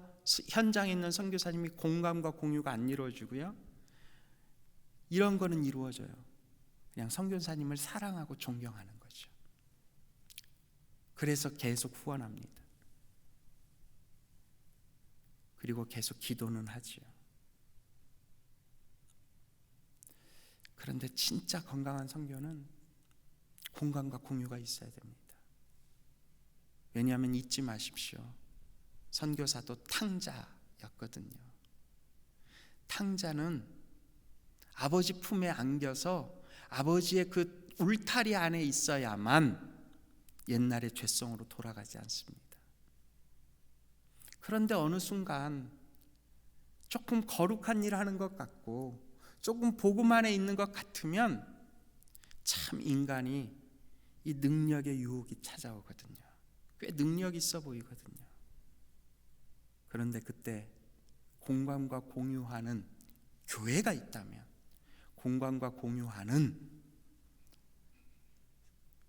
현장에 있는 선교사님이 공감과 공유가 안 이루어지고요, 이런 거는 이루어져요. 그냥 선교사님을 사랑하고 존경하는 거죠. 그래서 계속 후원합니다. 그리고 계속 기도는 하지요. 그런데 진짜 건강한 선교는 공감과 공유가 있어야 됩니다. 왜냐하면 잊지 마십시오. 선교사도 탕자였거든요. 탕자는 아버지 품에 안겨서 아버지의 그 울타리 안에 있어야만 옛날의 죄성으로 돌아가지 않습니다. 그런데 어느 순간 조금 거룩한 일 하는 것 같고 조금 복음안에 있는 것 같으면 참 인간이 이 능력의 유혹이 찾아오거든요. 꽤 능력 있어 보이거든요. 그런데 그때 공감과 공유하는 교회가 있다면, 공감과 공유하는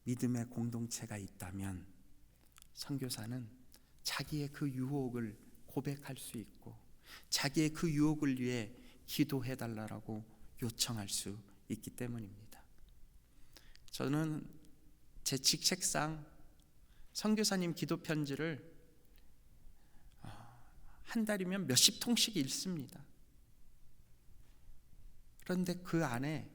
믿음의 공동체가 있다면 선교사는 자기의 그 유혹을 고백할 수 있고 자기의 그 유혹을 위해 기도해달라고 요청할 수 있기 때문입니다. 저는 제 직책상 선교사님 기도 편지를 한 달이면 몇십 통씩 읽습니다. 그런데 그 안에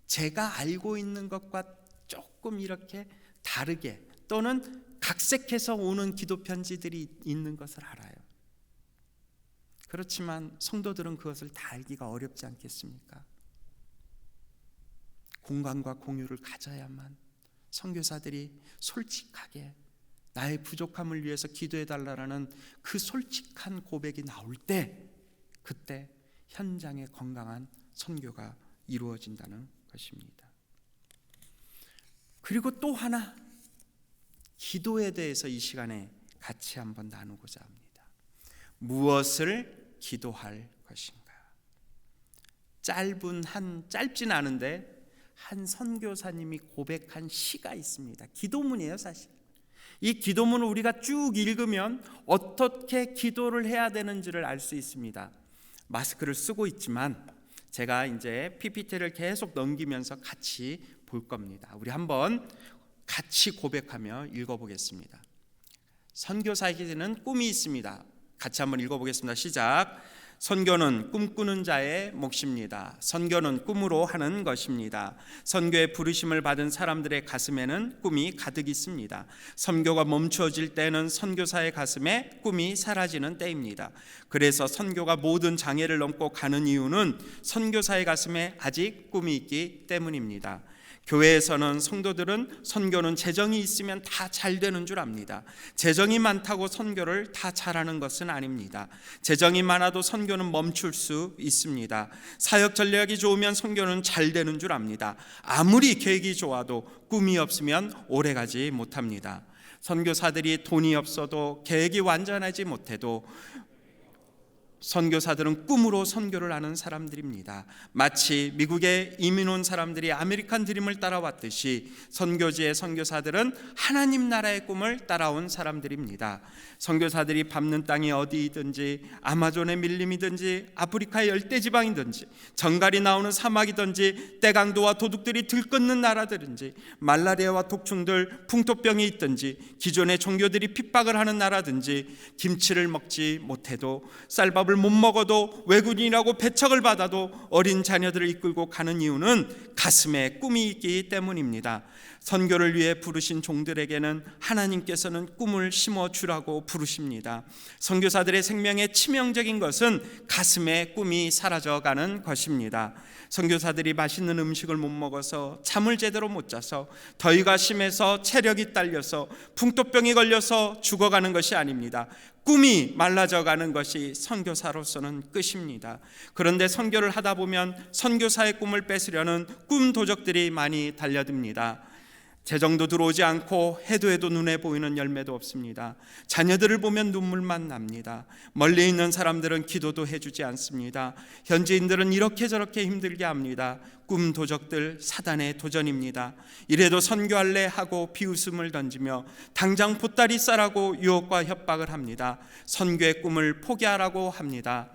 제가 알고 있는 것과 조금 이렇게 다르게 또는 각색해서 오는 기도 편지들이 있는 것을 알아요. 그렇지만 성도들은 그것을 다 알기가 어렵지 않겠습니까? 공감과 공유를 가져야만 선교사들이 솔직하게 나의 부족함을 위해서 기도해달라는 그 솔직한 고백이 나올 때, 그때 현장에 건강한 선교가 이루어진다는 것입니다. 그리고 또 하나, 기도에 대해서 이 시간에 같이 한번 나누고자 합니다. 무엇을 기도할 것인가? 짧진 않은데 한 선교사님이 고백한 시가 있습니다. 기도문이에요, 사실. 이 기도문을 우리가 쭉 읽으면 어떻게 기도를 해야 되는지를 알 수 있습니다. 마스크를 쓰고 있지만 제가 이제 PPT를 계속 넘기면서 같이 볼 겁니다. 우리 한번 같이 고백하며 읽어보겠습니다. 선교사에게는 꿈이 있습니다. 같이 한번 읽어보겠습니다. 시작. 선교는 꿈꾸는 자의 몫입니다. 선교는 꿈으로 하는 것입니다. 선교의 부르심을 받은 사람들의 가슴에는 꿈이 가득 있습니다. 선교가 멈추어질 때는 선교사의 가슴에 꿈이 사라지는 때입니다. 그래서 선교가 모든 장애를 넘고 가는 이유는 선교사의 가슴에 아직 꿈이 있기 때문입니다. 교회에서는 성도들은 선교는 재정이 있으면 다 잘 되는 줄 압니다. 재정이 많다고 선교를 다 잘하는 것은 아닙니다. 재정이 많아도 선교는 멈출 수 있습니다. 사역 전략이 좋으면 선교는 잘 되는 줄 압니다. 아무리 계획이 좋아도 꿈이 없으면 오래가지 못합니다. 선교사들이 돈이 없어도 계획이 완전하지 못해도 선교사들은 꿈으로 선교를 하는 사람들입니다. 마치 미국에 이민 온 사람들이 아메리칸 드림을 따라왔듯이 선교지의 선교사들은 하나님 나라의 꿈을 따라온 사람들입니다. 선교사들이 밟는 땅이 어디이든지 아마존의 밀림이든지 아프리카의 열대지방이든지 정갈이 나오는 사막이든지 떼강도와 도둑들이 들끓는 나라들인지 말라리아와 독충들 풍토병이 있든지 기존의 종교들이 핍박을 하는 나라든지 김치를 먹지 못해도 쌀밥을 못 먹어도 외국인이라고 배척을 받아도 어린 자녀들을 이끌고 가는 이유는 가슴에 꿈이 있기 때문입니다. 선교를 위해 부르신 종들에게는 하나님께서는 꿈을 심어주라고 부르십니다. 선교사들의 생명의 치명적인 것은 가슴에 꿈이 사라져가는 것입니다. 선교사들이 맛있는 음식을 못 먹어서 잠을 제대로 못 자서 더위가 심해서 체력이 딸려서 풍토병이 걸려서 죽어가는 것이 아닙니다. 꿈이 말라져가는 것이 선교사로서는 끝입니다. 그런데 선교를 하다 보면 선교사의 꿈을 뺏으려는 꿈 도적들이 많이 달려듭니다. 재정도 들어오지 않고 해도 눈에 보이는 열매도 없습니다. 자녀들을 보면 눈물만 납니다. 멀리 있는 사람들은 기도도 해주지 않습니다. 현지인들은 이렇게 저렇게 힘들게 합니다. 꿈 도적들, 사단의 도전입니다. 이래도 선교할래 하고 비웃음을 던지며 당장 보따리 싸라고 유혹과 협박을 합니다. 선교의 꿈을 포기하라고 합니다.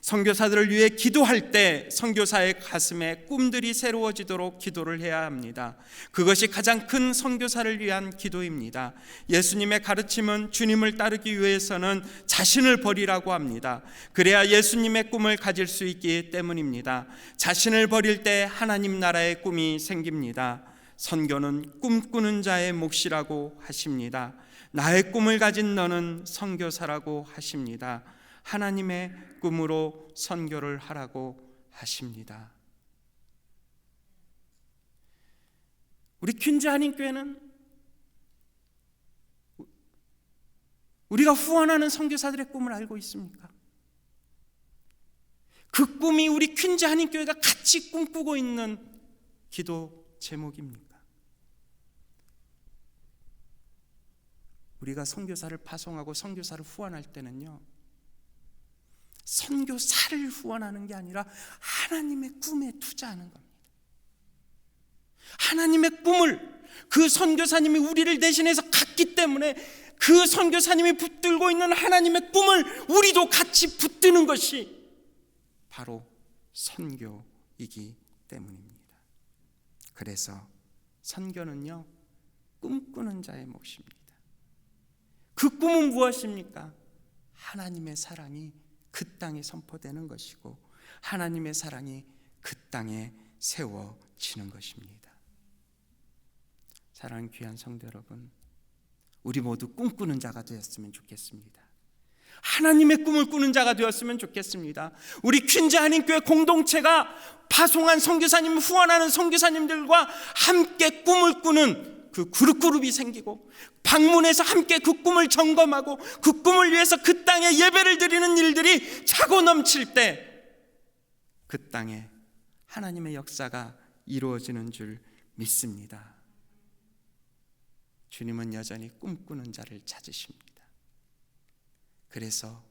선교사들을 위해 기도할 때 선교사의 가슴에 꿈들이 새로워지도록 기도를 해야 합니다. 그것이 가장 큰 선교사를 위한 기도입니다. 예수님의 가르침은 주님을 따르기 위해서는 자신을 버리라고 합니다. 그래야 예수님의 꿈을 가질 수 있기 때문입니다. 자신을 버릴 때 하나님 나라의 꿈이 생깁니다. 선교는 꿈꾸는 자의 몫이라고 하십니다. 나의 꿈을 가진 너는 선교사라고 하십니다. 하나님의 꿈으로 선교를 하라고 하십니다. 우리 퀸즈 한인교회는 우리가 후원하는 선교사들의 꿈을 알고 있습니까? 그 꿈이 우리 퀸즈 한인교회가 같이 꿈꾸고 있는 기도 제목입니까? 우리가 선교사를 파송하고 선교사를 후원할 때는요, 선교사를 후원하는 게 아니라 하나님의 꿈에 투자하는 겁니다. 하나님의 꿈을, 그 선교사님이 우리를 대신해서 갔기 때문에 그 선교사님이 붙들고 있는 하나님의 꿈을 우리도 같이 붙드는 것이 바로 선교이기 때문입니다. 그래서 선교는요, 꿈꾸는 자의 몫입니다. 그 꿈은 무엇입니까? 하나님의 사랑이 그 땅에 선포되는 것이고 하나님의 사랑이 그 땅에 세워지는 것입니다. 사랑하는 귀한 성도 여러분, 우리 모두 꿈꾸는 자가 되었으면 좋겠습니다. 하나님의 꿈을 꾸는 자가 되었으면 좋겠습니다. 우리 퀸즈 한인교회 공동체가 파송한 선교사님, 후원하는 선교사님들과 함께 꿈을 꾸는 그 그룹이 생기고 방문해서 함께 그 꿈을 점검하고 그 꿈을 위해서 그 땅에 예배를 드리는 일들이 차고 넘칠 때 그 땅에 하나님의 역사가 이루어지는 줄 믿습니다. 주님은 여전히 꿈꾸는 자를 찾으십니다. 그래서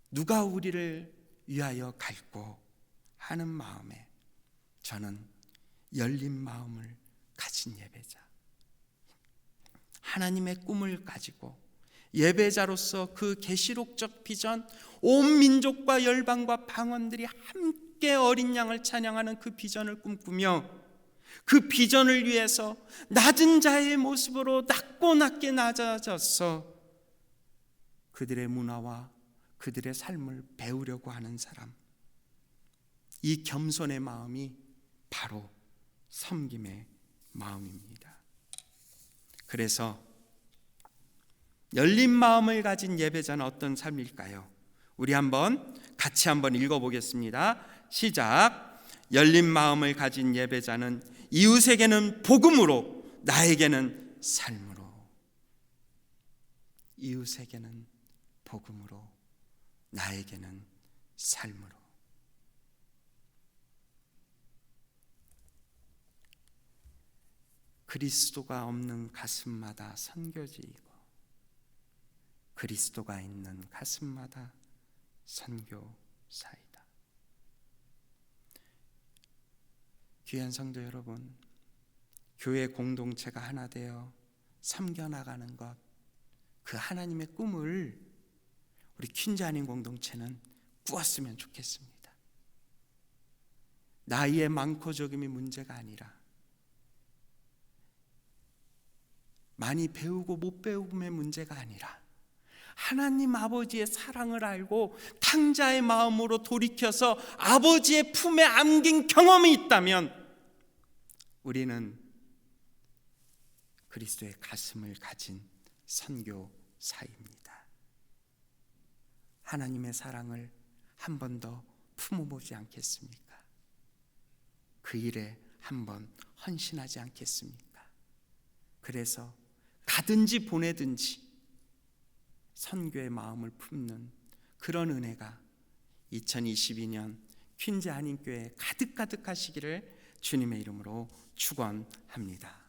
누가 우리를 위하여 갈고 하는 마음에 저는 열린 마음을 가진 예배자, 하나님의 꿈을 가지고 예배자로서 그 계시록적 비전, 온 민족과 열방과 방언들이 함께 어린 양을 찬양하는 그 비전을 꿈꾸며 그 비전을 위해서 낮은 자의 모습으로 낮게 낮아져서 그들의 문화와 그들의 삶을 배우려고 하는 사람, 이 겸손의 마음이 바로 섬김의 마음입니다. 그래서 열린 마음을 가진 예배자는 어떤 삶일까요? 우리 같이 한번 읽어보겠습니다. 시작. 열린 마음을 가진 예배자는 이웃에게는 복음으로, 나에게는 삶으로. 이웃에게는 복음으로, 나에게는 삶으로. 그리스도가 없는 가슴마다 선교지이고 그리스도가 있는 가슴마다 선교사이다. 귀한 성도 여러분, 교회 공동체가 하나 되어 섬겨나가는 것, 그 하나님의 꿈을 우리 퀸즈 한인 공동체는 꾸었으면 좋겠습니다. 나이의 많고 적음이 문제가 아니라 많이 배우고 못 배움의 문제가 아니라 하나님 아버지의 사랑을 알고 탕자의 마음으로 돌이켜서 아버지의 품에 안긴 경험이 있다면 우리는 그리스도의 가슴을 가진 선교사입니다. 하나님의 사랑을 한 번 더 품어보지 않겠습니까? 그 일에 한번 헌신하지 않겠습니까? 그래서 가든지 보내든지 선교의 마음을 품는 그런 은혜가 2022년 퀸즈 한인교회에 가득가득 하시기를 주님의 이름으로 축원합니다.